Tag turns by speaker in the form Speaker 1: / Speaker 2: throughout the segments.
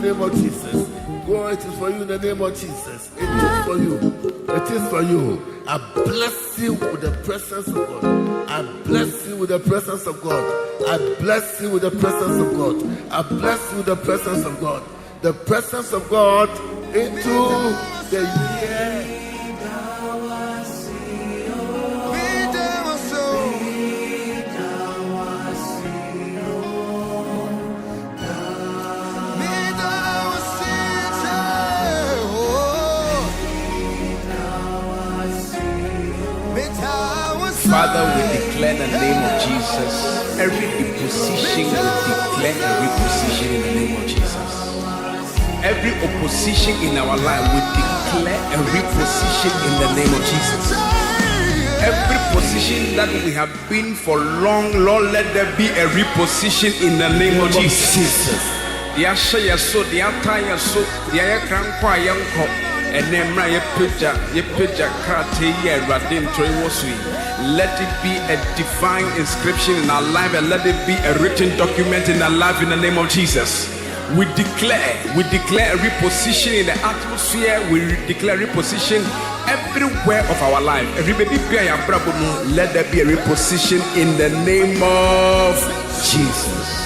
Speaker 1: name of Jesus. Go, it is for you in the name of Jesus. It is for you. It is for you. I bless you with the presence of God. I bless you with the presence of God. I bless you with the presence of God. I bless you with the presence of God. The presence of God into the year.
Speaker 2: Father, we declare the name of Jesus. Every deposition, we declare a reposition in the name of Jesus. Every opposition in our life, we declare a reposition in the name of Jesus. Every position that we have been for long, Lord, let there be a reposition in the name of Jesus. And then let it be a divine inscription in our life, and let it be a written document in our life in the name of Jesus. We declare a reposition in the atmosphere. We declare reposition everywhere of our life. Everybody, let there be a reposition in the name of Jesus.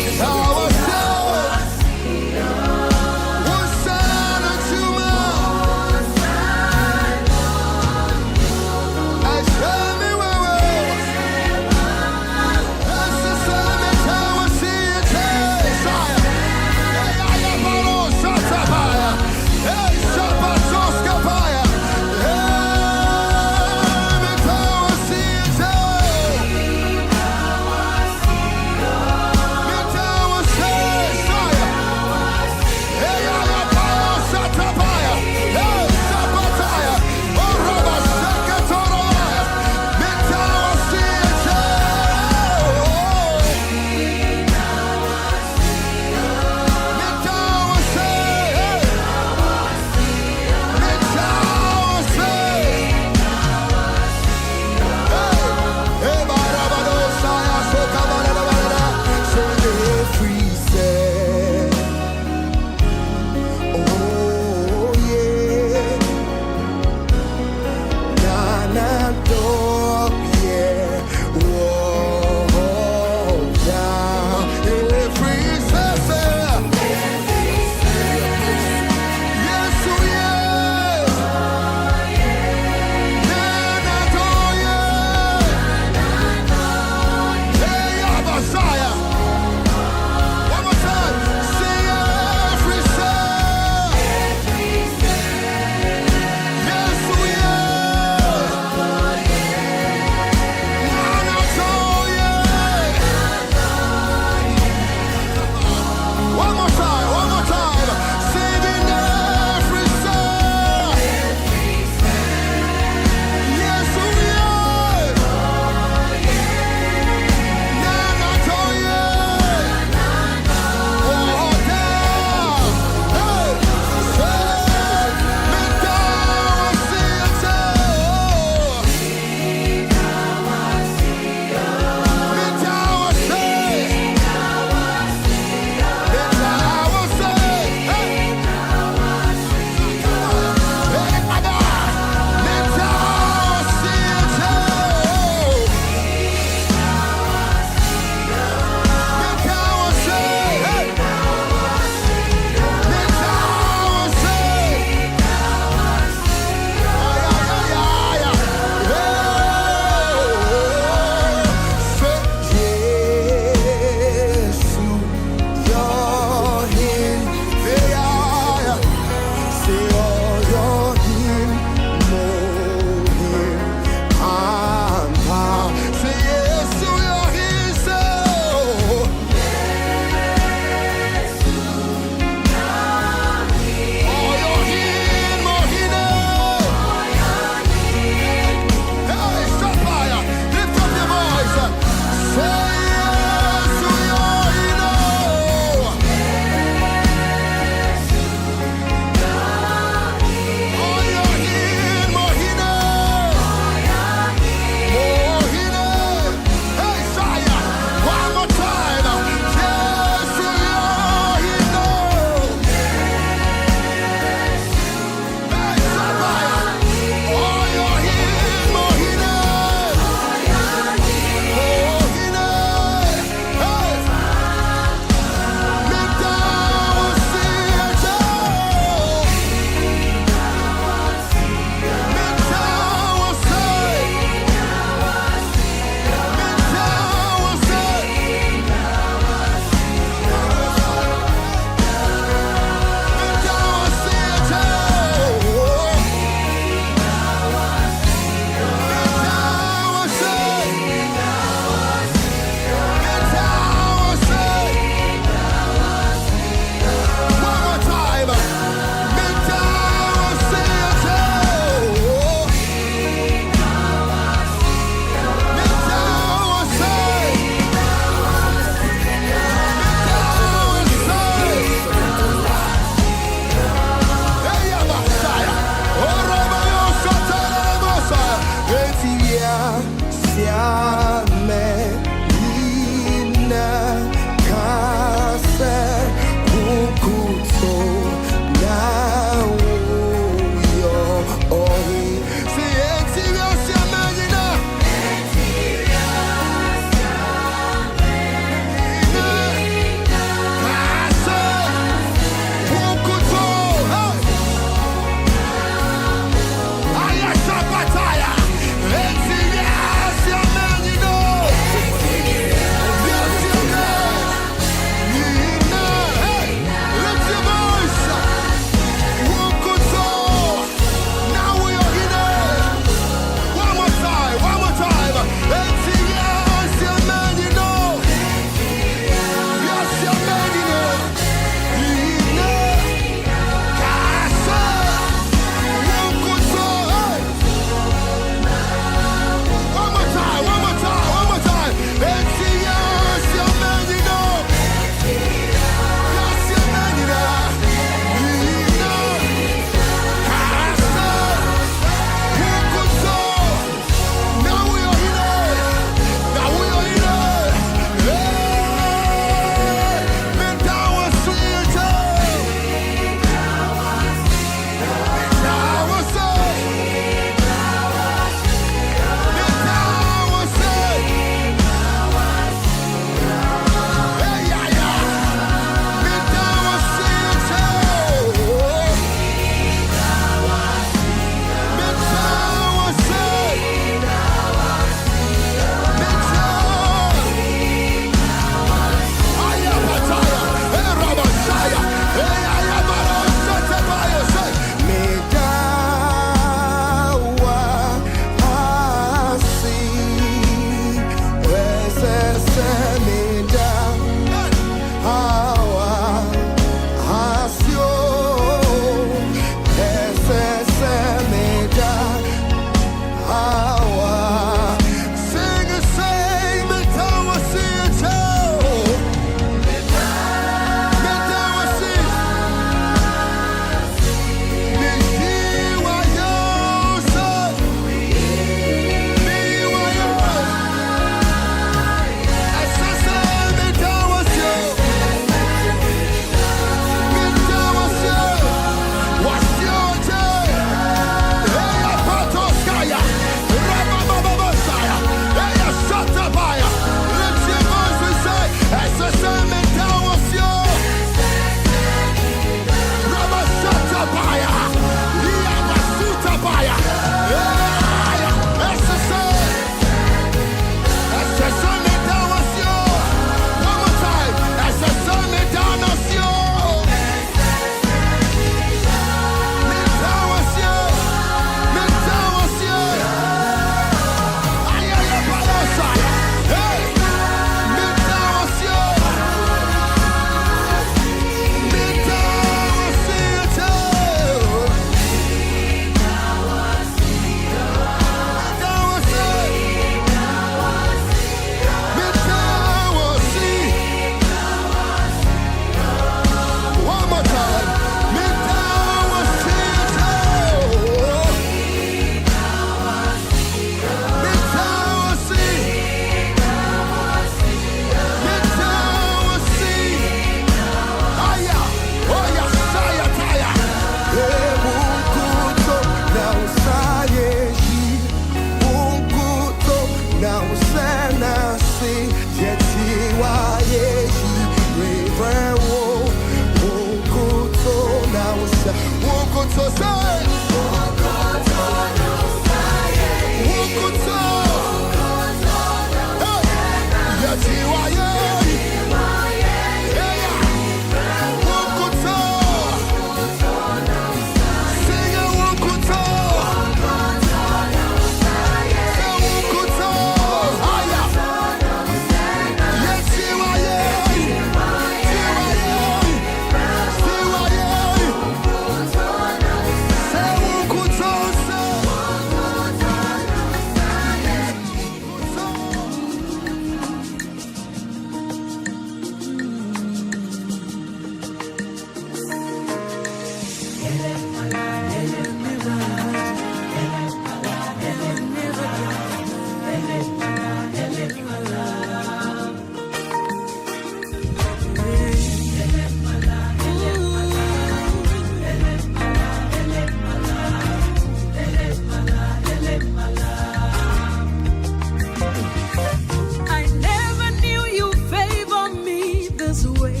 Speaker 3: way.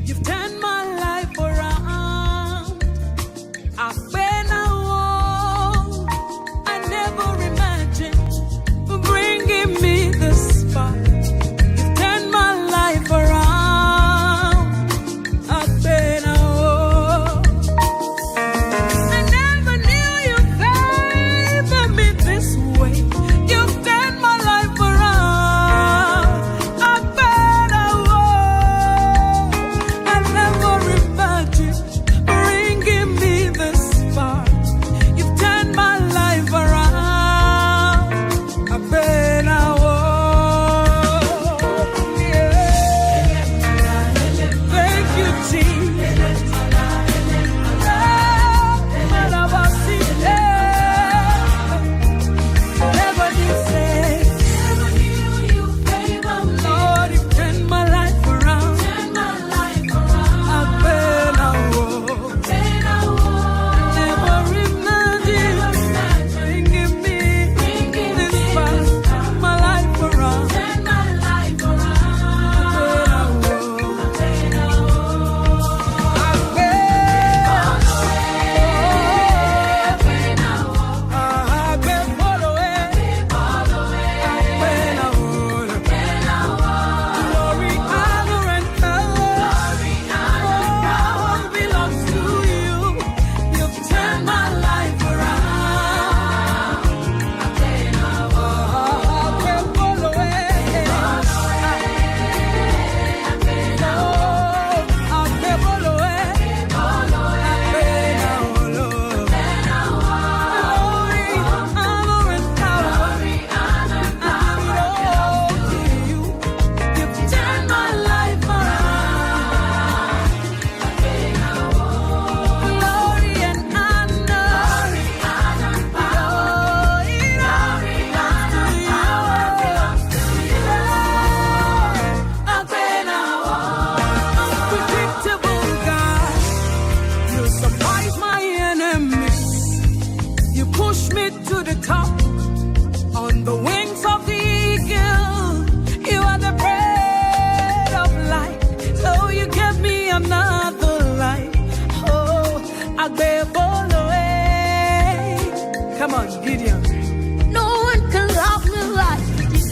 Speaker 3: You've turned my life around. I've been alone. I never imagined bringing me this far. You've turned my life around. I've been alone. I never knew you favored me this way. You've turned my life around. I've been alone. I never imagined bringing me this far. You've turned my life around. I've been alone. Yeah. Thank you, Jesus. Never did say, Lord, you turned my life around. I've been alone. Never imagined bringing me this far. My life around. I've been alone. Unpredictable God, you surprise my enemies. You push me to the top on the wings of the eagle. You are the bread of life, so you give me another life. Oh, Akropong-Akuapem. Come on, Gideon. No one can love me like this.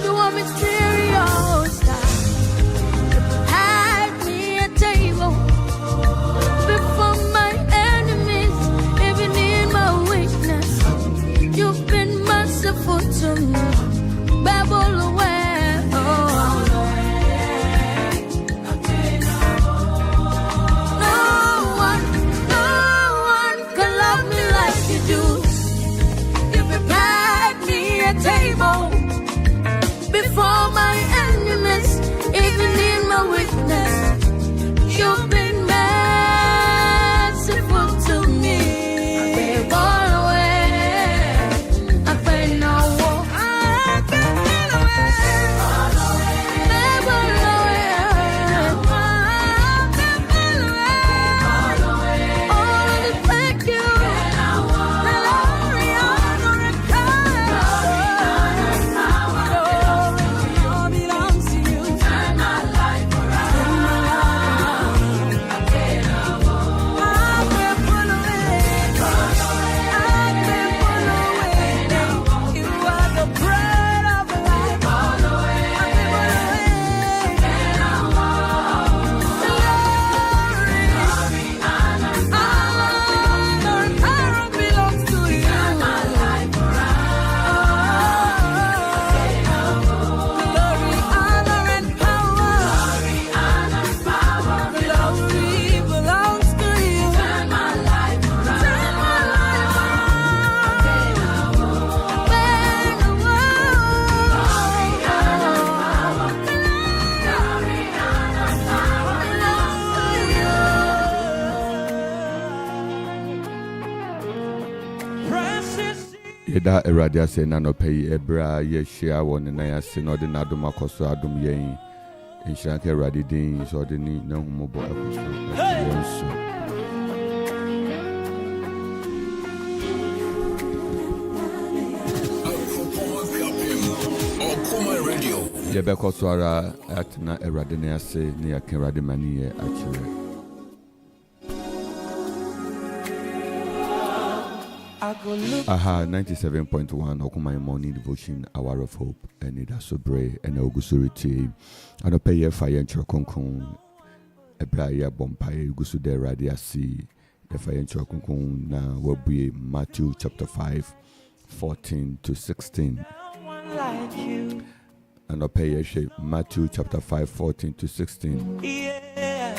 Speaker 3: You are mysterious. Had me a table before my enemies, even in my weakness. You've been merciful to me. Babble away. Oh. No one can love me like you do. You prepared me a table before my enemies, even in my weakness. You've been merciful to me. I've been all away. I've been away. I've been away. I've been away. Oh, I thank you. Glory, honor, and power belongs to you. Turn my life around. I've been put away. I've been put away. You are the bread of life. I've been put away. Glory, honor, and power belongs to you. Turn my life around. Glory, honor, and power. Glory belongs to you. Turn my life around. Turn my life around. Been
Speaker 1: Yeda Erade ase na no pay ebra ye share won na ya se no de na adom akoso adom yen enhira ka Erade din so de ni na humobo akoso yenso
Speaker 4: Akropong-Akuapem, Okuma Radio Yebeko Swara at na Eradenia say near Keradimania actually. 97.1 Okumai Morning Devotion, Hour of Hope, Anidaso Bere, and Ogusuriti. And a payer fire and Chokonkon, a prayer bompire, Gusude Radiasi, the fire and Chokonkon, now will be Matthew chapter 5, 14 to 16. And a payer shape, Matthew chapter 5, 14 to 16.
Speaker 3: Yeah.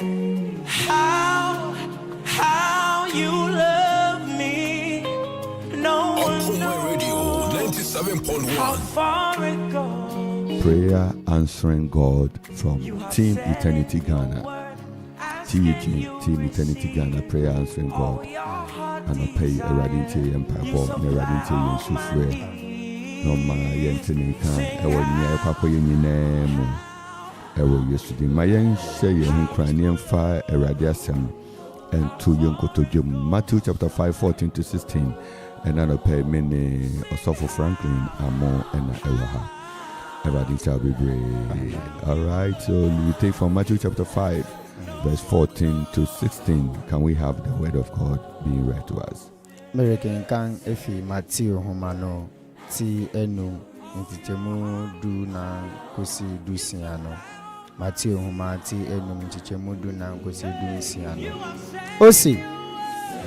Speaker 3: How you love me. No one knows 97.1. How far it goes.
Speaker 4: Prayer answering God from Team Eternity Ghana. TEG, Team Eternity Ghana, prayer answering God. And I pay a radinty empire, and a radinty in Sufre. No, my Yentenica, I will near Papa in name. I will yesterday. My young say, young Ukrainian fire, a radiation, and 2 young Kotojo, Matthew chapter 5, 14 to 16. And I pay many Osofo Franklin, Amo, and Ewaha. Everything shall be great. All right, so we take from Matthew chapter 5, verse 14 to 16. Can we have the word of God being read to us?
Speaker 5: American Kang Efi Matthew Homano, T. Enu, Ntichemu Du na Kosi Du Siano. Matthew Homa, T. Enu, Ntichemu Du na Kosi Du Siano. Osi,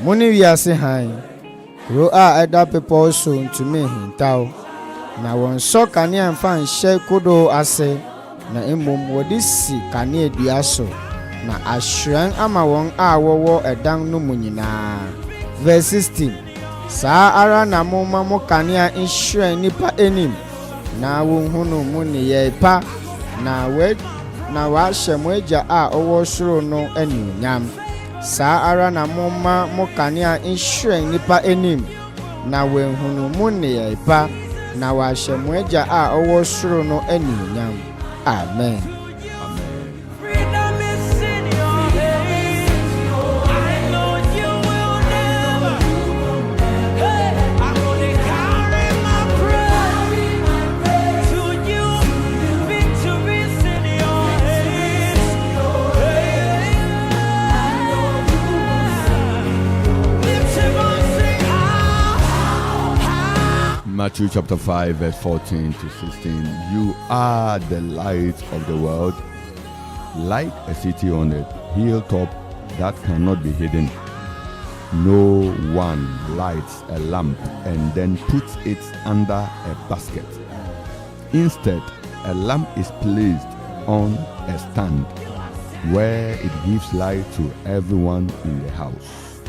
Speaker 5: Muni Viase Hai. Roa Eda people soon to me hintao. Na won so kania mfa nhye kodo ase na emom wodisi kania duaso na ahran ama won a wowo edan no munyina. Verse 16. Sa ara na moma mo kania nhran nipa enim na wonhunu mu ne ye pa na wa hyemo agya a owo soro no anunyam. Sa ara na moma mo kania nhran nipa enim na wenhunu mu ne ye pa na wa hyemo agya a owo soro no anunyam. Amen.
Speaker 4: Matthew chapter 5, verse 14 to 16. You are the light of the world, like a city on a hilltop that cannot be hidden. No one lights a lamp and then puts it under a basket. Instead, a lamp is placed on a stand where it gives light to everyone in the house.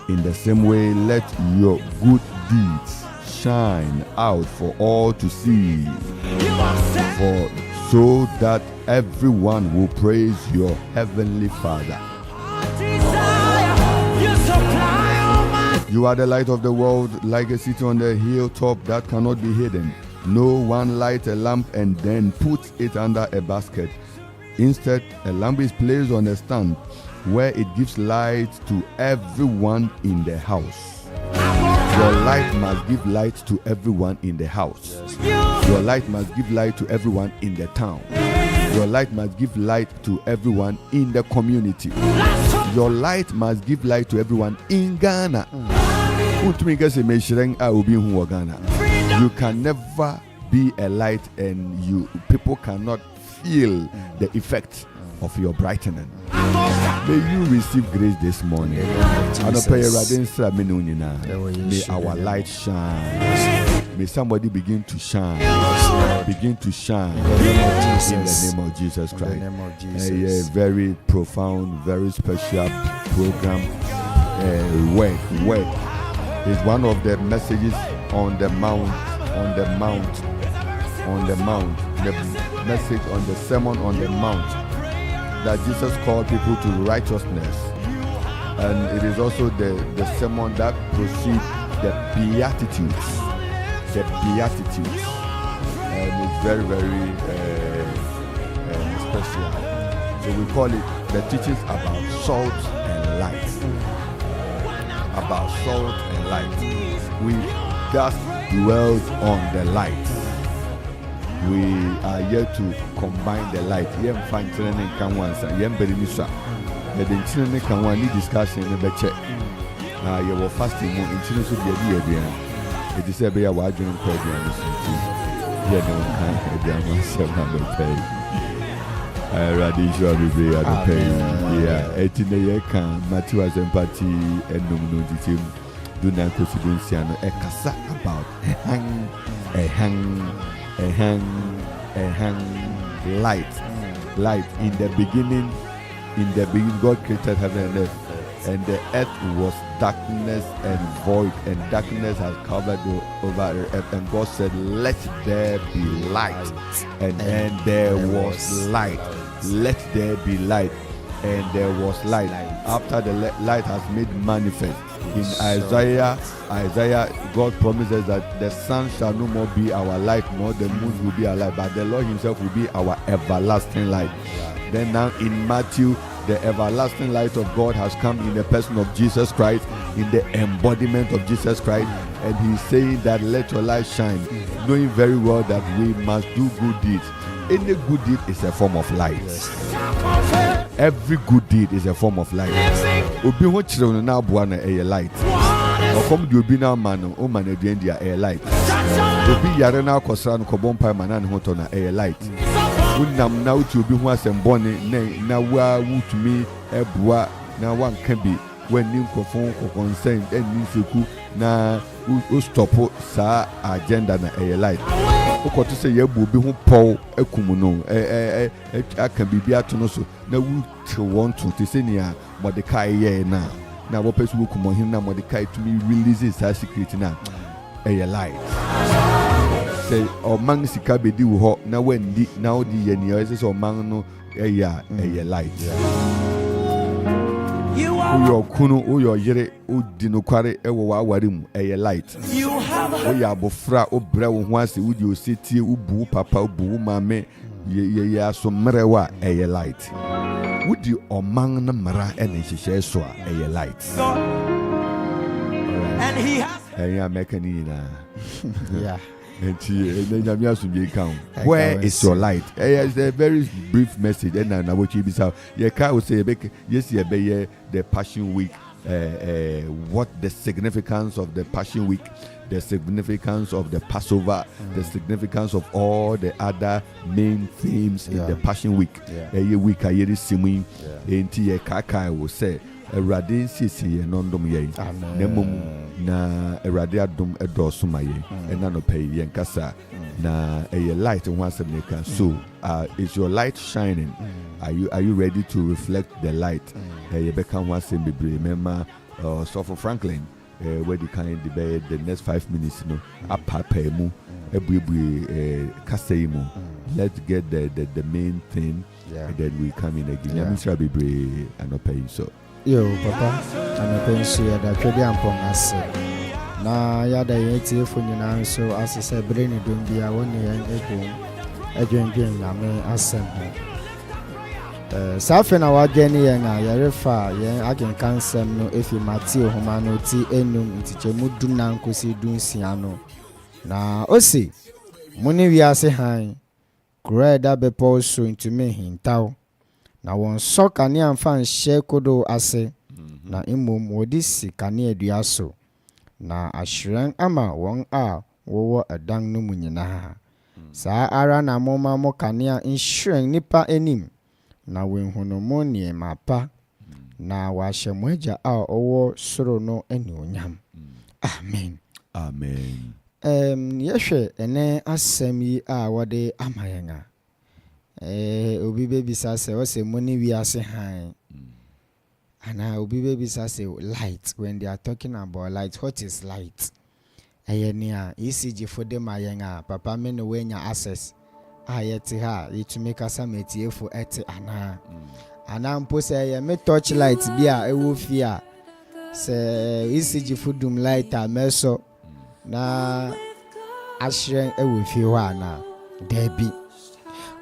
Speaker 4: In the same way, let your good deeds shine out for all to see, for so that everyone will praise your heavenly Father. You are the light of the world, like a city on the hilltop that cannot be hidden. No one lights a lamp and then puts it under a basket. Instead, a lamp is placed on a stand where it gives light to everyone in the house. Your light must give light to everyone in the house. Your light must give light to everyone in the town. Your light must give light to everyone in the community. Your light must give light to everyone in Ghana. You can never be a light and people cannot feel the effect of your brightening. May you receive grace this morning. May our light shine. May somebody begin to shine. Begin to shine in the name of Jesus Christ. A very profound, very special program. Word is one of the messages on the mount. The message on the Sermon on the Mount, that Jesus called people to righteousness. And it is also the sermon that precedes the Beatitudes. The Beatitudes. And it's very, very special. So we call it the teachings about salt and light. About salt and light. We just dwelled on the light. we are yet to combine the light. Yem find training can once and yem berimisa. The training can one need discussion in the check. You were fasting in Chino to be a dear. It is a beer wide and Caribbean. Yeah, no one can pay. Radisha will be at the pay. Yeah, 18 a year can Matthew as empathy and no team. Do not consider a casa about a hang light. In the beginning God created heaven and earth, and the earth was darkness and void, and darkness has covered over the earth, and God said, let there be light, and there was light. Let there be light, and there was light. After the light has made manifest in Isaiah, God promises that the sun shall no more be our light, nor the moon will be our light, but the Lord himself will be our everlasting light. Then now in Matthew, the everlasting light of God has come in the person of Jesus Christ, in the embodiment of Jesus Christ, and he's saying that let your light shine, knowing very well that we must do good deeds. Any good deed is a form of light. Every good deed is a form of light. Obi ho chiro na abuana a light. Okom di obi na man o man e dia a light. Obi yare na akosra no kobon pai man na ho to na a light. Unam na uti obi ho asembone na wa wutumi ebua na wan kan bi when nim kofon consent and niseku na u stop sa agenda na a light. Okoto say ye bu bi ho paw akumu no aka bibia to no so na wu want to say nia Mordecai ye na wo pesu wo kumo him na Mordecai to me releases that secret na a light. Say o man sika bedi wo ho na wandi na odi ye ni o say o man no a light. Uyo kunu uyo yere udi no kware ewo wa aware mu a light. Oya abofra obra wo ho ase udi osetie ubu papa ubu mame ye asomrewa a light. Udi oman na mara ene hihye so a light. And he has mekani na. Yeah. Where is your light? It's a very brief message. And now what you be say? Ye ka o say yes ye be the Passion Week. What the significance of the Passion Week, the significance of the Passover, the significance of all the other main themes in the Passion Week. A week a year is simming. Enti ye kaka will say. Erade sisi nondom ye nemum na erade adom edoso maye ena no pay yen kasa na a light one semeka. So is your light shining? Are you ready to reflect the light? You become one sem bebre remember Sopho Franklin where the kind debate the next 5 minutes no apapa mu ebuebu kasa mu. Let's get the main thing and then we come in again. Yamisra bebre anopai so
Speaker 5: yo papa anapensu ya da twede ampon ase na ya da yeti fo nyina nso asese bere ne dom bia woni yan eko adwendwen nyame asem ho safe na wadwene yan a yerefa yan akenkan sem no efi Matthew homa no ti enum ntichemu duna nkosi dunsia no na osi muni wiase han kureda bepo so ntumi hintaw na won so kane amfa nhye kodo ase na imom wodi sikane adua so na ahyiran ama won a wowo adan no munyina saa ara na moma mo kane nhyiran nipa enim na wenhunu mo nie mapa na wa hyemo agya a owo soro no ani onyam. Amen. Yehwe ene asem yi a wode amayenga obi baby say o say money we are say high. And obi baby say light. When they are talking about light, what is light? Ayenia ECG for them ayenga papa me no wenya access ayeti ha it make us metie for eti ana mpo say me touch light bia ewo fia say ECG for dum light a meso na ashren ewo fie ho ana debi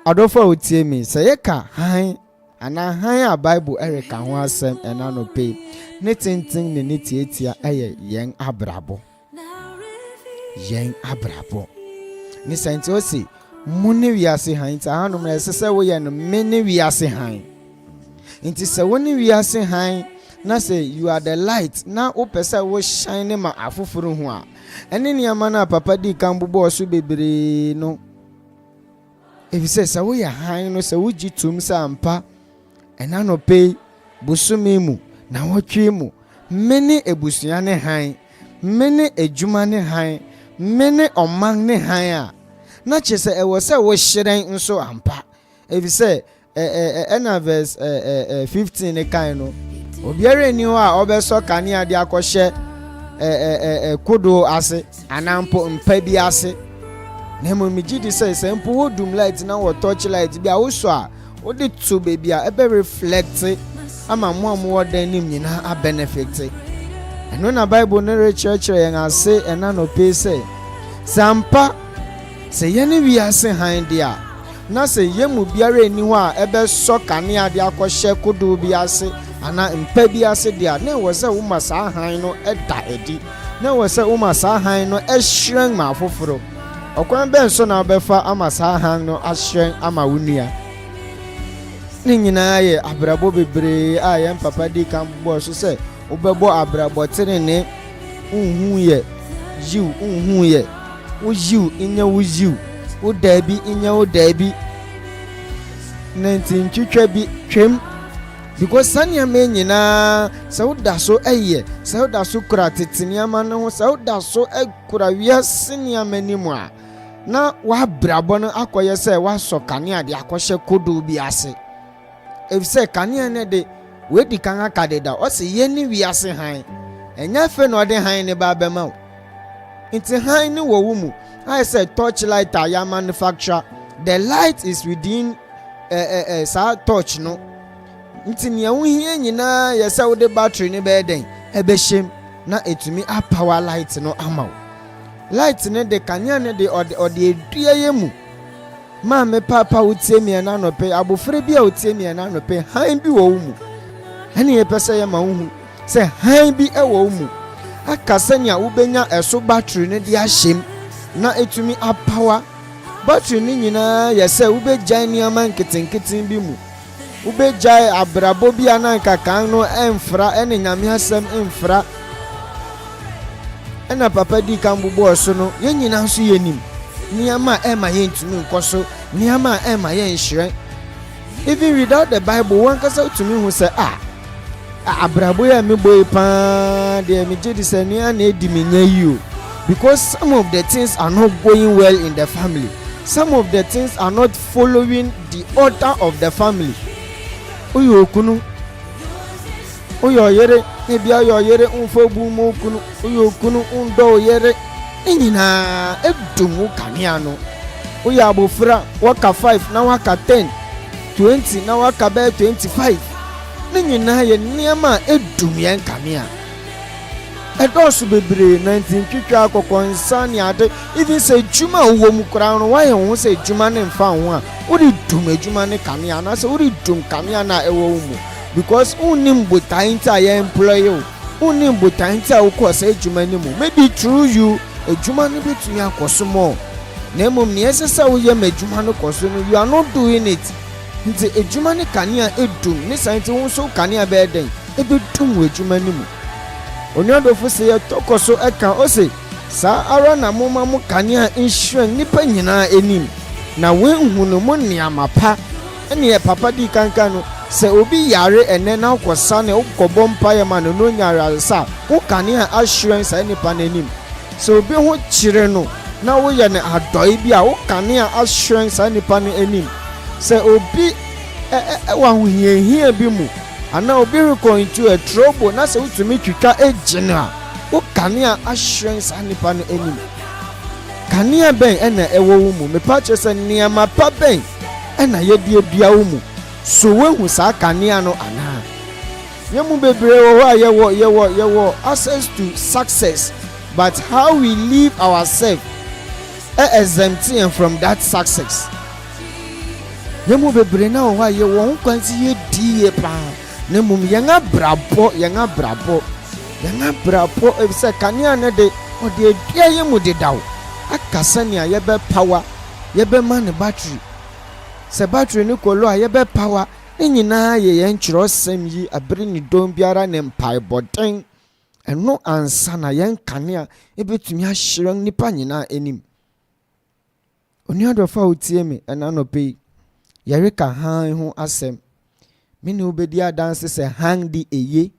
Speaker 5: Adolfo utie mi say yeka han ana han a Bible ereka ho asem ena no pe ne tintin ne tietia eye yen abrabo ni senti osi Mone wiase han ta hanom na sese wo ye no mene wiase han. Inti se woni wiase han na say you are the light na wo pese wo shine ma afoforo ho a. Ene niama na papa di kan bobo so bebre no. If say se wo ye han no se wo gitum sa ampa ena no pay busumi mu na wotwe mu mene ebusua ne han mene ejuma ne han mene oman ne han a na chese e wo se wo hyiren nso ampa if say ena verse 15 ne kan no obiare ni ho a obeso kane ade akohye kodo ase anampo mpa bi ase na mo mi gidi say sempo wodum light na wo torch light bi a wo so a wo de to baby a ebe reflect ama mo wodan nim nyina a benefit eno na bible no recherche yen ase ena no pe say sampa se yene wi ase han dia na se yemu biara ni ho a ebe so kane ade akohye kodo bi ase ana mpa bi ase dia na wo se wo masa han no eda edi na wo se wo masa han no ehyiren ma afoforo okwan ben so na obefa amasa han no ahyiren ama wunua ni nyina ye abrabo bebre a ye papa di kan bo so se obebo abrabo tenene unhu ye jiu unhu ye wo jiu inya wo jiu wo dabi inya wo dabi 19 twitwa bi twem because sanya me nyina se wo da so eye se wo da so kura tetenia ma no se wo da so kura wiase nia manimu a na wa brabo no akoye se wa so kane ade akohye kodo bi ase if say kane ne de we di kan akadeda o se ye ni wiase han enya fe no de han ne ba bema o inti han ni wo wu mu I said torch light ya manufacture the light is within sa torch no inti ne wo hie nyina ye se wo de battery ne be den e be shem na etumi a power light no ama light ne de kanya ne de ode edua ye mu ma me papa utie mi na no pe abofre bi a utie mi na no pe han bi wo mu ene ye pese ye ma hu se han bi e wo mu akasa nya ubenya eso battery ne de ahyem na etumi a power battery ni nyina ye se ubegyan ni aman ketenketin bi mu ubegyan abrabo bi ananka kan no emfra ene nyame asem emfra ena papa di kan bubo so no ye nyina so ye nim niama ema ye ntumi nkoso niama ema ye nhire even without the bible one kasa utumi hu se abrabo ya me boy pa de me jedi se nia na edi me nya yi because some of the things are not going well in the family, some of the things are not following the order of the family. Oyo kunu oyo yere ebi ayo yere unfo bu mo kunu oyo kunu undo yere nyina edumu kanea no oyo abofra waka 5 na waka 10 20 na waka be 25 nyina ye niama edum yen kanea edosu bebre 19 twitwa akokon insani ade even say juma wo mu kura no why ho say juma ne mfa ho a ori dum ejuma ne kanea na say ori dum kanea na ewo mu because unim botain ta ye employ you unim botain ta ukọ say juma ne mu maybe through you ejuma ne betumi akoso mo na emom ne esesa wo ye majuma no koso no you are not doing it nti ejuma ne kanea edum ne santi wo so kanea be den ebedum ejuma ne mu onyodo se ye tokoso eka ose sa ara na moma mu kanea nhwe nipa nyina enim na we nhunu mu niama pa ene ye papa di kanka no se obi yare ene na akosa ne ukobọ mpa ye ma no nyara sa wo kanea assurance nipa na enim se obi ho kire no na wo ye ne adoi bi a wo kanea assurance nipa na enim se obi wa ho hie bi mu ana obi go into a trouble na se utumi twitwa ejina wo kanea assurance nipa no enim kanea ben ena ewo wo mu me pa chese niama pa ben ena ye dua wo mu so we hu sa kanea no ana yemu bebre wo ha yewo access to success but how we live ourselves exempting from that success yemu bebre na wo ha yewo ho kwanti ye die pa na mum yenga brabo ebise kanea ne de ode dua yemu de dawo akasa ne ayebe power yɛbɛma ne battery sɛ battery ne kɔlo a yɛbɛpower ne nyinaa yɛ yɛn kyerɛwsɛm yi abere ne dɔm biara ne mpaebɔden ɛno ansa na yɛn kanea ɛbɛtumi ahyerɛn nipa nyinaa anim. Onuadɔfa a wotie me ɛna anɔpɛ yi yɛreka han ho asɛm. Me ne wobɛdi adanse sɛ han de eye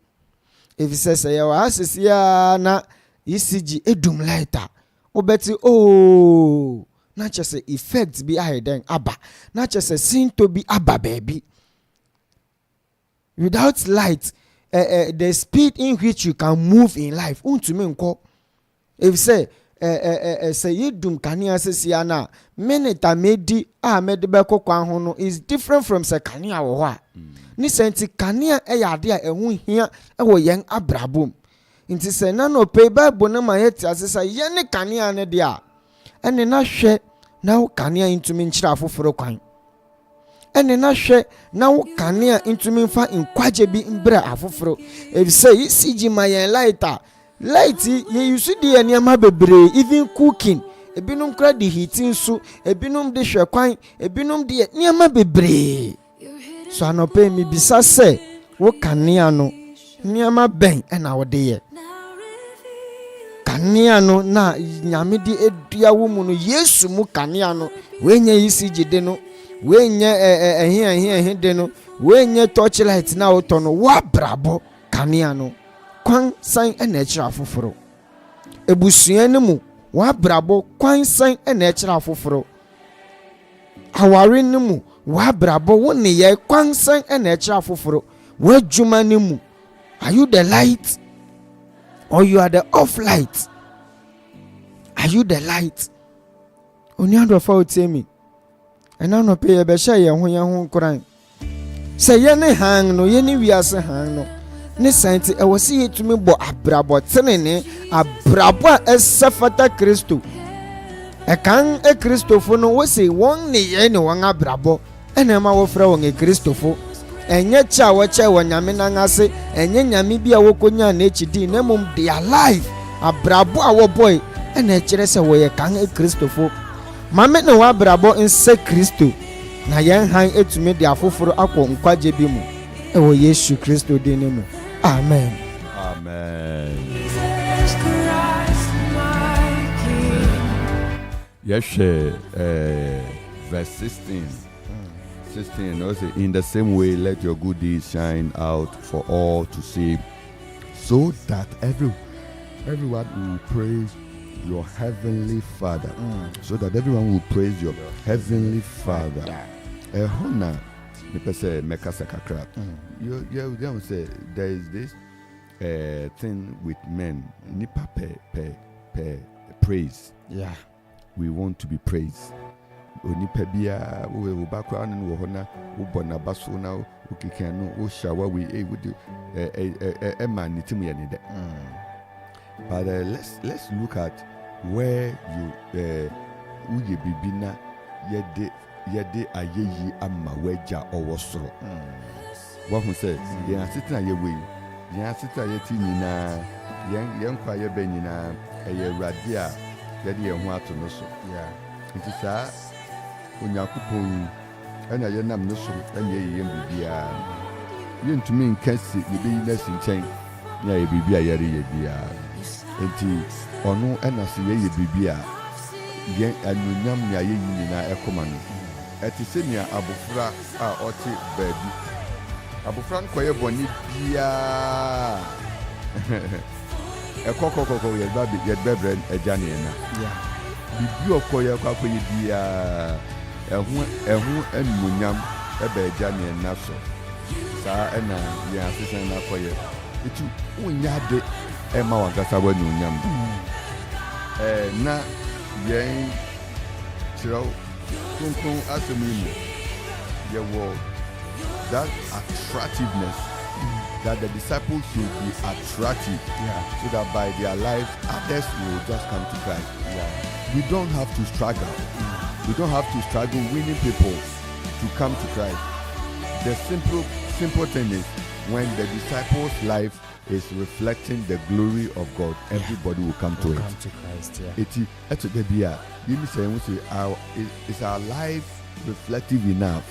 Speaker 5: ɛfisɛ sɛ yɛwɔ asesi a na ECG edum lighter wobɛte o na kyɛ sɛ effect bi ayɛ dɛn aba na kyɛ sɛ sinto bi aba baabi. Without light the speed in which you can move in life untumi nkɔ ɛfisɛ sɛ yɛdum kanea sesia no a minute a medi a mede bɛkɔ kwan ho no is different from sɛ kanea wɔ hɔ a ne sɛ nti kanea ɛyɛ ade a ɛho hia ɛwɔ yɛn abrabom. Nti sɛ na no pay Bible no ma yɛte ase sɛ yɛne kanea no deɛ a ɛne na hwɛ na wo kanea ntumi nkyerɛ afoforo kwan ɛne na hwɛ na wo kanea ntumi mfa nkwagye bi mbrɛ afoforo ɛfisɛ ECG ma yɛn light yɛyusu de yɛn nneɛma bebree even cooking ebinom kora de heating so ebinom de hwɛ kwan ebinom de nneɛma bebree. So anɔpɛ mi bisa sɛ wo kanea no nneɛma bɛn ɛna wo de yɛ kanea no na nyame de edua wo mu no Yesu mu kanea no wenye ECG de no wenye ɛhe de no wenye torchlight na wotɔ no wabrabɔ kanea no kwan san ɛna ɛkyerɛ afoforo ebusua no mu wabrabɔ kwan san ɛna ɛkyerɛ afoforo aware no mu wabrabɔ wo ne yɛ kwan san ɛna ɛkyerɛ afoforo wadwuma no mu. Are you the light or you are the off light? Are you the light? Onuadɔfa wotie me ɛna no pɛ yɛbɛhyɛ yɛn ho koran sɛ yɛne han no yɛne wiase han no ne sɛnti ɛwɔ sɛ yɛtumi bɔ abrabɔ tenene abrabɔ a ɛsɛ fata Kristo ɛkan Kristofo no wɔse wɔn ne yɛn ne wɔn abrabɔ ɛna ɛma wɔfrɛ wɔn Kristofo ɛnyɛ kyɛ a wɔkyɛ wɔ nyame nan ase ɛnyɛ nyame bi a wɔkɔnya n'ekyidi na mmom their life abrabɔ a wɔbɔe ɛna ɛkyerɛ sɛ wɔyɛ kan Kristofo. Mame ne wɔabrabɔ nsɛ Kristo na yɛn han etumi de afoforo akɔ nkwagye bi mu ɛwɔ Yesu Kristo din ne mu. Amen.
Speaker 4: Amen. Yeshe verse 16. 16 also, in the same way let your good deeds shine out for all to see, so that everyone will praise your heavenly Father. So that everyone will praise your heavenly Father. Hona me say mekasa kakra. You say there is this thing with men, nipa praise.
Speaker 5: Yeah.
Speaker 4: We want to be praised. Onipa bia wo bakwa no wo hona wo bona baso na wo kika no wo shawa we would man nitim ye ne de. But let's look at where you uye bibina yede ayeyi ama weja owosoro. What who says ye asita ye we ye asita ye ti nyina yen kwa ye be nyina eye urade a yede ye ho ato no so. Yeah. It is Akropong and I am no so and ye bibia. You to me can't you be less in chain. Yea, bibia yeri bia. Enti ono and I see ye bibia. Yen and you yam ya ye na ecoman. At the same year, Abufra are oti baby. Abufran quaye boni bia. A coco yet baby yet bebren a janina.
Speaker 5: Yeah.
Speaker 4: Bibi okoye kwako yebia ehu enunyam ebe jani naso sa ena ya asese na koye etu unya de ema wagasa wanunyam na yen chiro kunkun asemimu ye wo that attractiveness that the disciples should be attractive, so that by their lives others will just come to Christ. We don't have to struggle. We don't have to struggle winning people to come to Christ. The simple thing is when the disciples' life is reflecting the glory of God, everybody will come to it.
Speaker 5: Come to Christ,
Speaker 4: Is our life reflective enough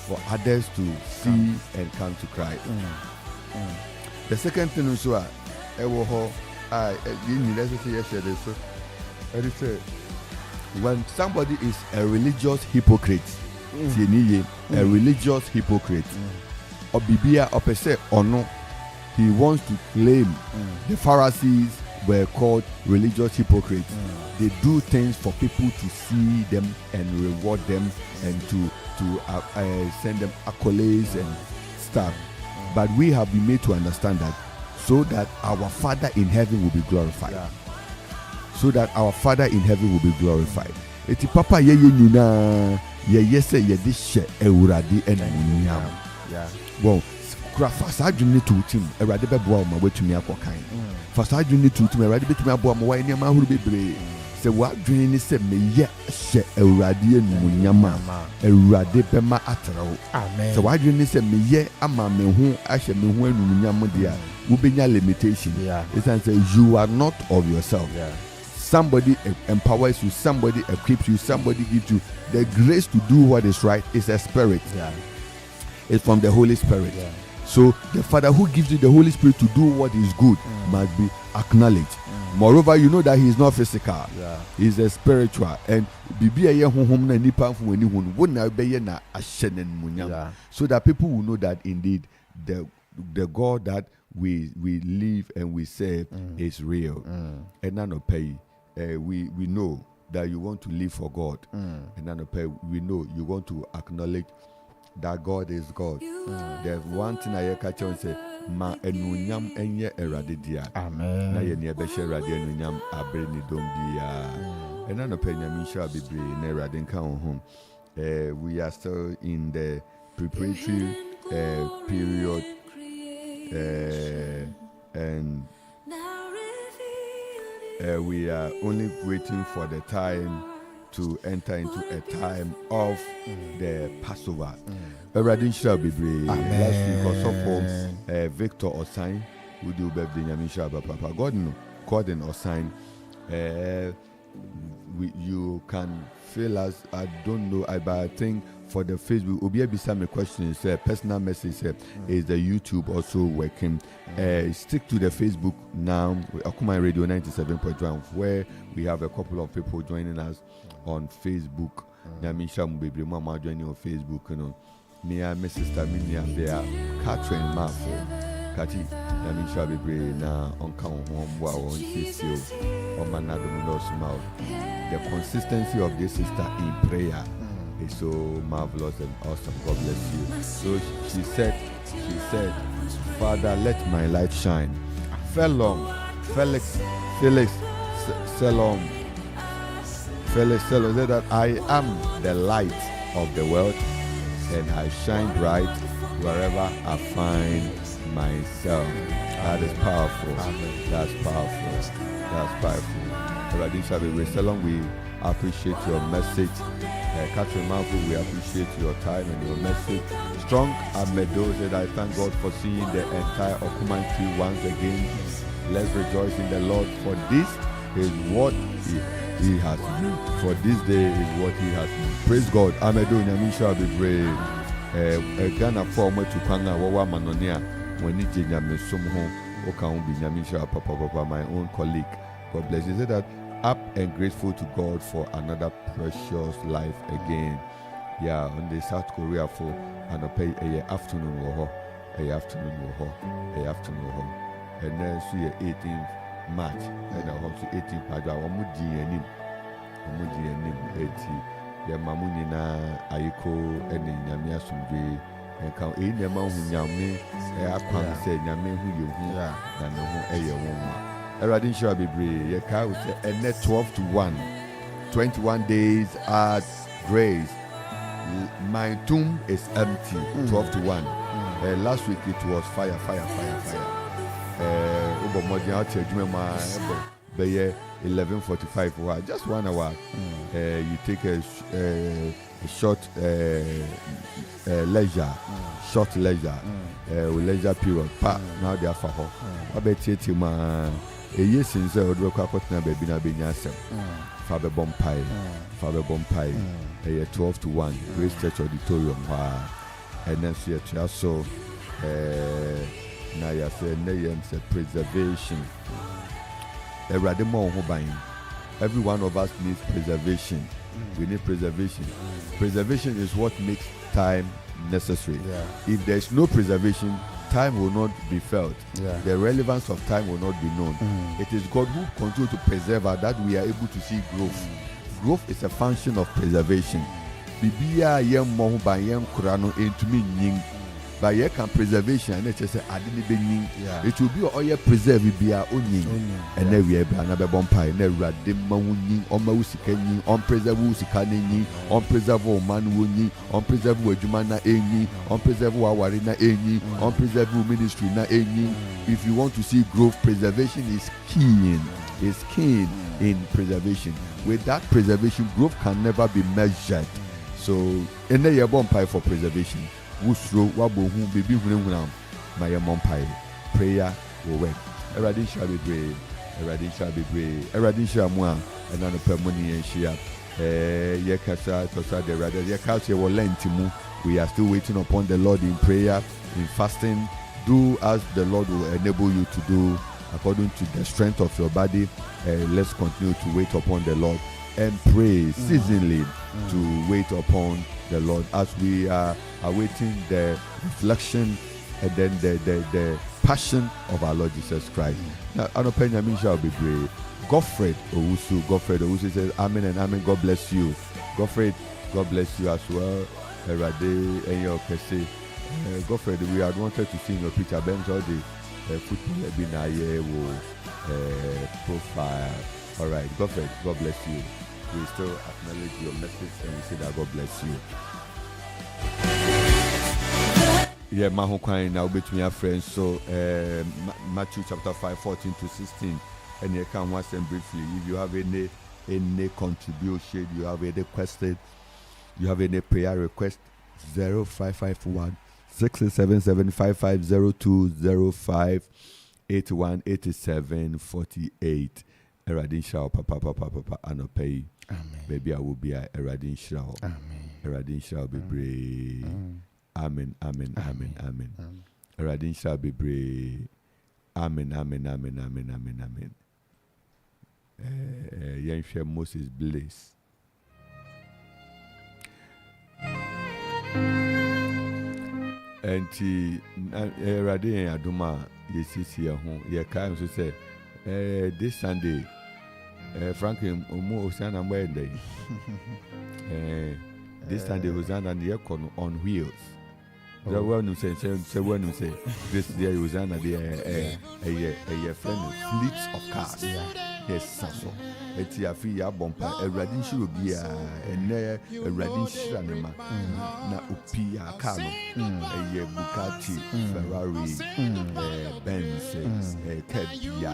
Speaker 4: for others to see and come to Christ? The second thing is when somebody is a religious hypocrite, a religious hypocrite, or bibia or per se or no, he wants to claim the Pharisees were called religious hypocrites. They do things for people to see them and reward them and to send them accolades and stuff. But we have been made to understand that so that our Father in heaven will be glorified. So that our Father in heaven will be glorified. Eti papa ye nina ye say ye this ewurade enunyam. Well, fast adwene to team ewurade beboa ma wetumi akokan. Fast adwene to team ewurade betumi aboa ma wa nneema ahuru bebre. Se wa adwene ni se me ye hye ewurade enunyam a ewurade bema atrawo. Amen. Se wa adwene ni se me ye ama me ho ahye me ho enunyam de a wo benya limitation. It's and say you are not of yourself. Somebody empowers you, somebody equips you, somebody gives you the grace to do what is right. Is a spirit. It's from the Holy Spirit. So the Father who gives you the Holy Spirit to do what is good must be acknowledged. Moreover, you know that he is not physical. He is a spiritual. And so that people will know that indeed the God that we live and we serve is real. And none pay. We know that you want to live for God, and then we know you want to acknowledge that God is God. There's one thing I catch on say, ma enunyam enye eradidia. Amen. Na ye ne beshe eradi enunyam abre ni dombia. And then nyami sha bebre na eradi nka ho. We are still in the preparatory period, and we are only waiting for the time to enter into a time of the Passover. Eradi shall be brave. Last week also for Victor Osain, who do birthday Nyamisha Papa God no Gordon Osain. You can feel us. I don't know, but I think for the Facebook, Obi Bisa me question is personal message is the YouTube also working. Stick to the Facebook now, Akuma Radio 97.1, where we have a couple of people joining us on Facebook. Nyamisha Mbebe Mama joining on Facebook, you know. Me and my sister Miniam there, Catherine Mafo, Kati Nyamisha Bebe na onka home wa on CCO on Manado Smile. The consistency of this sister in prayer is so marvelous and awesome. God bless you. So she said, Father, let my light shine. Felix Selom said that I am the light of the world and I shine bright wherever I find myself. That is powerful. That's powerful. Radisha Selom, we appreciate your message. Catherine Amanfo, we appreciate your time and your message. Strong Amedo said, I thank God for seeing the entire Okumanti once again. Let's rejoice in the Lord, for this is what he has done. For this day is what he has done. Praise God. Amedo Nyamisha be brave. Ghana for me to Kanga Wawa Manonia when it Nyamisum home. Okan be Nyamisha Papa, my own colleague. God bless you. He said that up and grateful to God for another precious life again. Yeah, on the South Korea for an afternoon war, and then see 18th March, and I hope 18th March. I'm Mamuni Ayiko and Yamia Sumbi, and count in the Mahu Yami, I can't say Yami who you hear, and no woman. Eradin shall be brave. Your car will say, and net 12-1, 21 days at grace. My tomb is empty. 12-1. Last week it was fire. Beye 11:45. Just 1 hour. You take a short leisure. Leisure period. Now they are for abetieti ma eyesin se odwe kwa kotna baby na benya asem fa be bompai 12 to 1 Grace Church Auditorium and then see a so na ya say name say preservation every one of us needs preservation. We need preservation. Preservation is what makes time necessary. If there is no preservation, time will not be felt. The relevance of time will not be known. It is God who continues to preserve us that we are able to see growth. Growth is a function of preservation. Bibia yem mo ba yem kurano entumi nyin. But ye can preservation and it say adini be nyin. It will be all ye preserve bia onyin. And then we be another bompai na rade ma wunyin o ma usika nyin on preserve usika nyin on preserve o man wunyin on preserve adwuma na enyin on preserve aware na enyin on preserve ministry na enyin. If you want to see growth, preservation is keen. Is keen in preservation. With that preservation, growth can never be measured. So in the year bompai for preservation. Wusro wabo hu baby hunam my mompai prayer will work. Everybody shall be brave. Everybody shall be brave. Everybody shall moi and on the permony and share. Ye kasa tosa the rather ye culture will lend timu. We are still waiting upon the Lord in prayer, in fasting. Do as the Lord will enable you to do according to the strength of your body. Let's continue to wait upon the Lord and pray seasonally to wait upon the Lord as we are awaiting the reflection and then the passion of our Lord Jesus Christ. Now, Anopenya shall be brave. Godfred Owusu says, Amen and Amen. God bless you. Godfred, God bless you as well. Erade and your Kese. Godfred, we had wanted to see your picture. Ben's all the football Ebinaye profile. All right, Godfred, God bless you. We still acknowledge your message and we say that God bless you. Yeah, Mahokwan now between your friends. So Matthew chapter 5:14 to 16. And you can watch them briefly. If you have any contribution, you have any question, you have any prayer request, 0551 677 5502 05 81 87 48. Eradin Shao, Papa, Anopay.
Speaker 5: Amen.
Speaker 4: Baby, I will be a Eradin Shao.
Speaker 5: Amen.
Speaker 4: Eradin shall be brave. Amen. Eradin shall be brave. Amen. Yenhwe Moses Blaze. Enti Eradin Aduma yesisi ya ho ye kai so say this Sunday Franklin Omo Osana Mwende. This Sunday Hosanna and Yekono on wheels. The one who says this year Hosanna a friend fleets of cars. Yes, so it's a free bumper, a radish will be a radish ranema, na upia cano, a Bugatti, Ferrari, Benz, Kebia,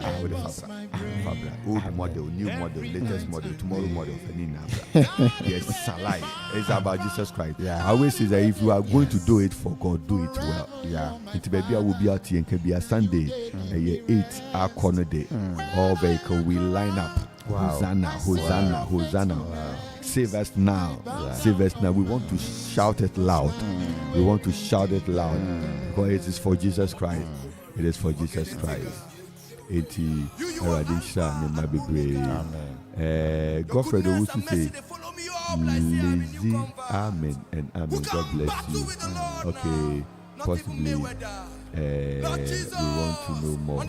Speaker 4: Fabra, old model, new model, latest model, tomorrow model, yes, Salai. It's about Jesus Christ. I always say that if you are going to do it for God, do it well. It maybe I will be out here and can be a Sunday, a 8-hour corner day, all vehicle we line up. Hosanna. Wow. Save us now. Save us now. We want to shout it loud. Because it is for Jesus Christ. It is for Jesus Christ. Eti Eradisha ne ma bebre. Godfred Owusu say lazy amen and amen. God bless you. Okay, possibly we want to know more.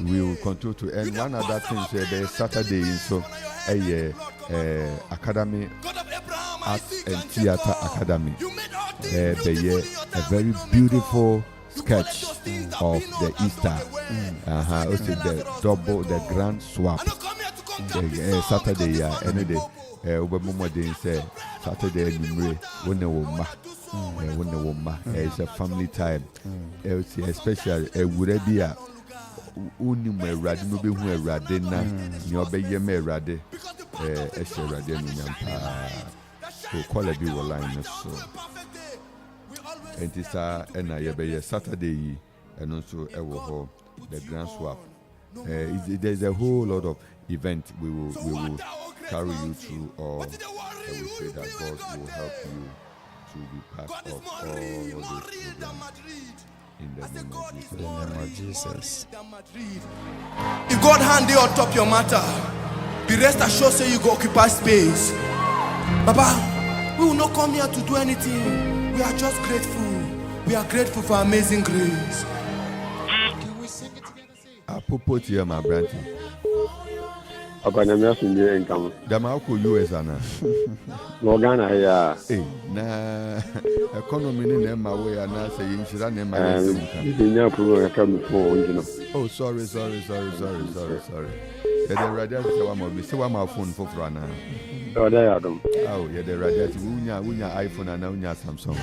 Speaker 4: We will continue to. And one other thing is there is Saturday so Academy Arts and Theatre Academy. A very beautiful sketch of the Easter. Also the grand swap. Saturday any day. Saturday it's a family time. Especially would be a unim erade no be hu erade na ni obeye me erade ehye erade no nyampa so call be line so entisa na ye be Saturday and also the grand swap. There's a whole lot of events we will carry you through, or I will say that God will help you to be part of all those programs in the name of Jesus.
Speaker 6: If God hand you on top your matter, be rest assured say you go occupy space. Baba, we will not come here to do anything. We are just grateful. We are grateful for amazing grace.
Speaker 4: Can we sing it together? Apropos here, my brother.
Speaker 7: Abanamia sunje income.
Speaker 4: Damako US ana.
Speaker 7: Morgana ya.
Speaker 4: Na economy ni na ma we ana say inshira na ma we.
Speaker 7: Inya program come for you.
Speaker 4: Oh, sorry. The radio say wa ma be say wa ma phone for ana.
Speaker 7: Oh, there you
Speaker 4: oh, the radio unya iPhone and unya Samsung.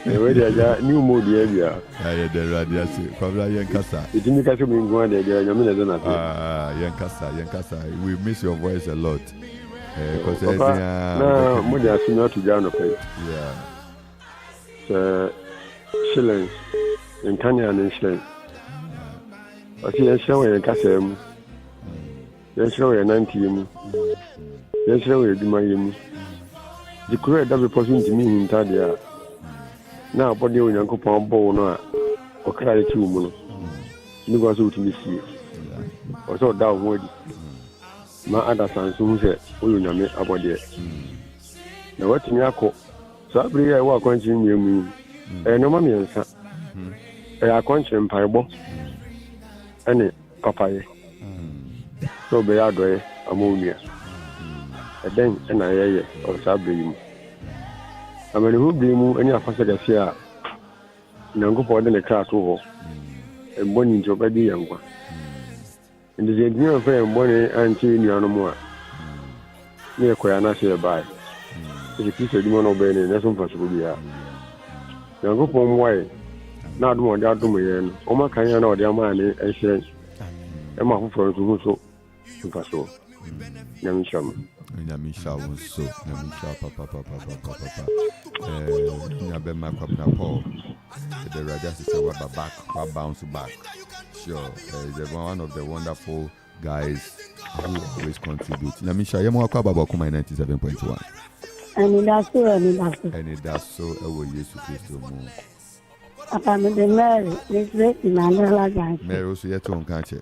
Speaker 7: We dey new mode area.
Speaker 4: The radio say kwabra yankasa.
Speaker 7: Itimi ka so mi ngwa dey nyame na na.
Speaker 4: Yankasa. We miss your voice a lot. Because
Speaker 7: na mo dey asuna to Ghana pay.
Speaker 4: Yeah.
Speaker 7: Shillings in Kenya and shillings. Okay, show yankasa mu. Show ya 90 mu. Yes, sir, do my aim. The correct double person to me in Tadia. Now, what do you uncle Pom Bona or cry 2 moon? You go to me see. Or so down wood. My other son soon said, oh, you know me about it. Now, what in Yako? So I believe I walk on you. And no mammy and son. I are conscious parable. And papa. So be our way ammonia. Then and I or Sabri. I mean, who be moved any of us at the fear. Nango for the class over and one into a baby young one. And the engineer of a money and seeing you no more. Near Koyana say by. It's a piece of demon obeying and that's impossible. Nango for why not more doubt to me and Oma Kanya or their money and sharing. And my friends who so impossible. Yamisham.
Speaker 4: Nyamisha so Nyamisha papa Nyabema Kwapna Paul the radio system will bounce back. Sure, is one of the wonderful guys who always contribute. Nyamisha yemo akwa baba kuma 97.1 Anidaso ewo Yesu Kristo mu
Speaker 8: Papa me de Mary Mandela Gansi
Speaker 4: Mary oso yeto nka che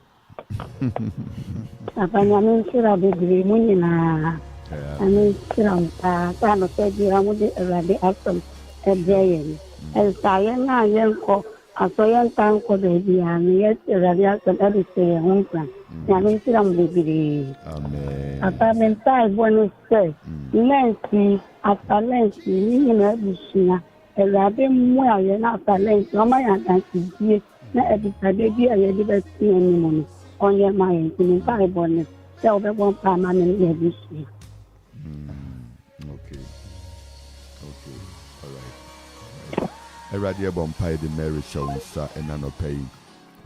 Speaker 8: Papa nyame nsira bebre mu nyina ame nsira mpa no se dira mu de Awurade asom ebreye elsaye na yenko asoye ntanko de bia ne Awurade asom edise ho ntan nyame nsira mu bebre
Speaker 4: amen
Speaker 8: Papa me ntai bonu se Nancy asalensi ni na bishia Awurade mu aye na asalensi o ma ya ntanti na edisade bi aye de besi enimu no on your mind, in Bible, tell the one permanent edition.
Speaker 4: Okay, all right. A radio bumpy the Mary show, sir, and none of pay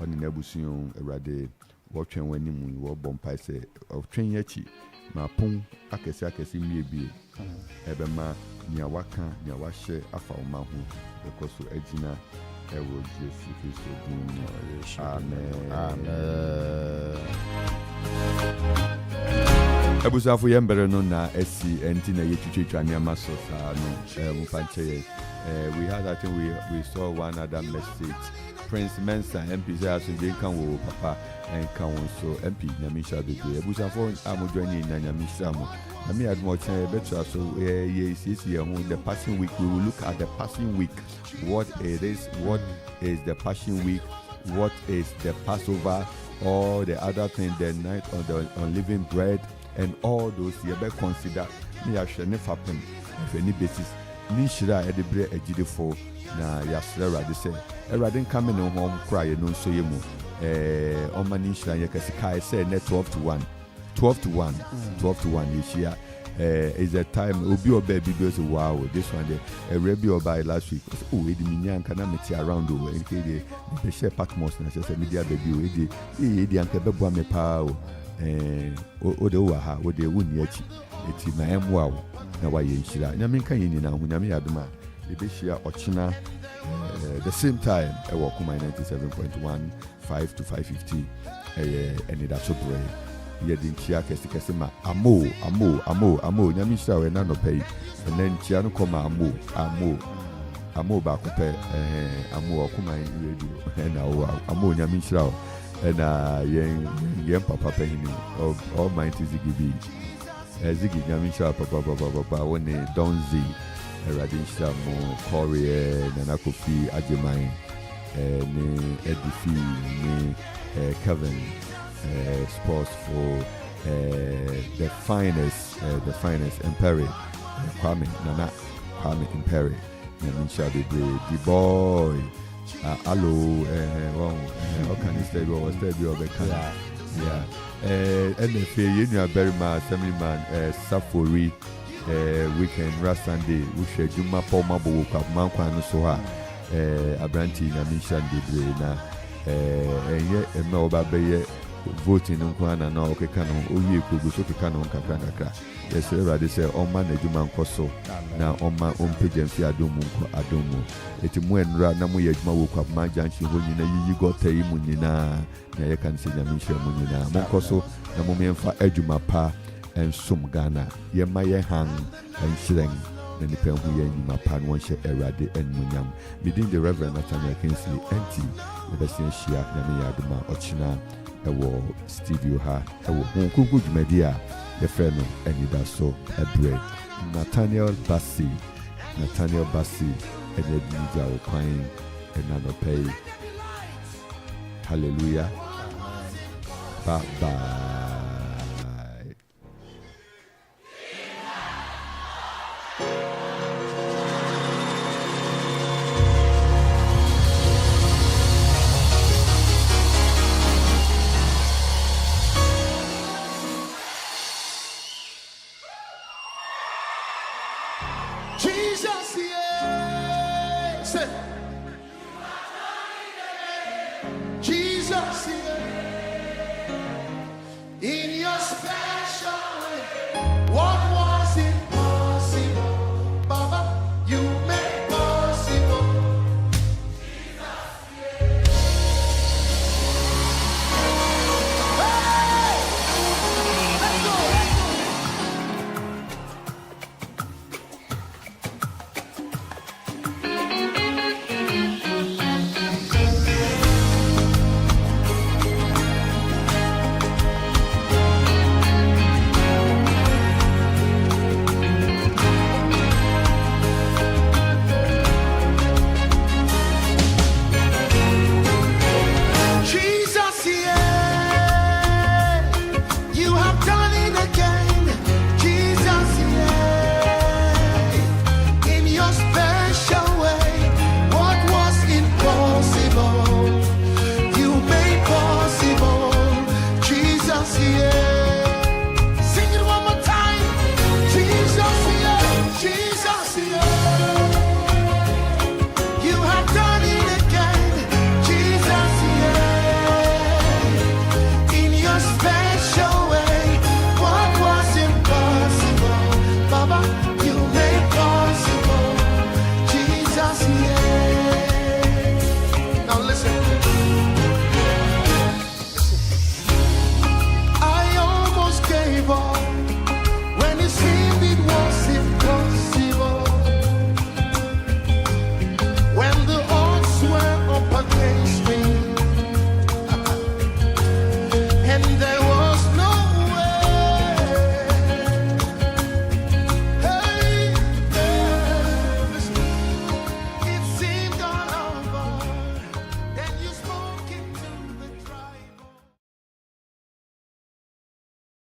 Speaker 4: on the Nebusion, a radio watching when you were bumpy say of train yachi, my pung, akasi maybe, Ebema, Niawaka, Niawashe, Afa Mahu, because to Edina. Amen. Abusafo yembere no na esi enti na yechichwa ne masosa no mfanche we had I think we saw one other message Prince Mensa MP say so dey kan wo papa and kan wo so MP Nyamisha Bere Abusafo amodwani na Nyamisha mo na me admo chen betra so yes the passing week we will look at the passing week what it is, what is the Passion Week, what is the Passover, all the other things, the night on the unleavened bread, and all those you better consider. Me actually never happen if any basis. Ni shira e de bre ejide fo na yasra rade say erade come no home cry no so yemu on mani shira ye kasika say net 12 to 1 yeshia is a time obi obaby goes wow this one there a rebi obai last week oh e di minyan kana meti around o e dey share patmos na say media baby o e dey anka bebo me pa o de wa ha o de wuni achi eti na emwa o na wa ye nshira nyame kan yin na hu nyame aduma Ibishia Ochina, the same time, I walk my 97.1, 5 to 5:50, Anidaso Bere. Yedin Chia Kesima, Amo, Nyamisha, and none pay, and then Chiano Koma Amo Bakupe, Amo Kuma radio, and Amo Nyamisha, and Yen Papa Penny of Almighty Ziggy B. Ziggy Nyamisha, Papa, when they don't Z, Radisha Mo, Korea, Nanakofi, Ajimai, Edifi, Kevin. Sports for the finest Imperi, Kwame Imperi, Namisha the boy, hello, how can you stay over the canal? Yeah, and if you are Barima, Assemblyman, Safori, weekend, Rast Sunday, we share Juma Poma Boka, Manquan Soha, Abranti, Namisha the Brena, and yet, and no Baby. Voting on Kwana na okekano oyi kugu so kekano kakra yes everybody say on man adwuma nkoso na on man on page mfi adomu eti mu enra na mu ye adwuma wo kwa ma janchi ho nyina yiyi gota yi mu nyina na ye kan se nyamisha mu nyina mo nkoso na mo memfa adwuma pa ensum Ghana ye ma ye hang enhyireng na nipa hu ye adwuma pa no wonhye erade enmunyam within the Reverend Nathaniel Kingsley Entsie the best shia na me adwuma ochina ewo studio ha ewo kunku dwumadia ye frɛ no Anidaso Bere Nathaniel Bassi ene dija okwan enanopei hallelujah bye bye.
Speaker 6: Jesus, yeah. Say.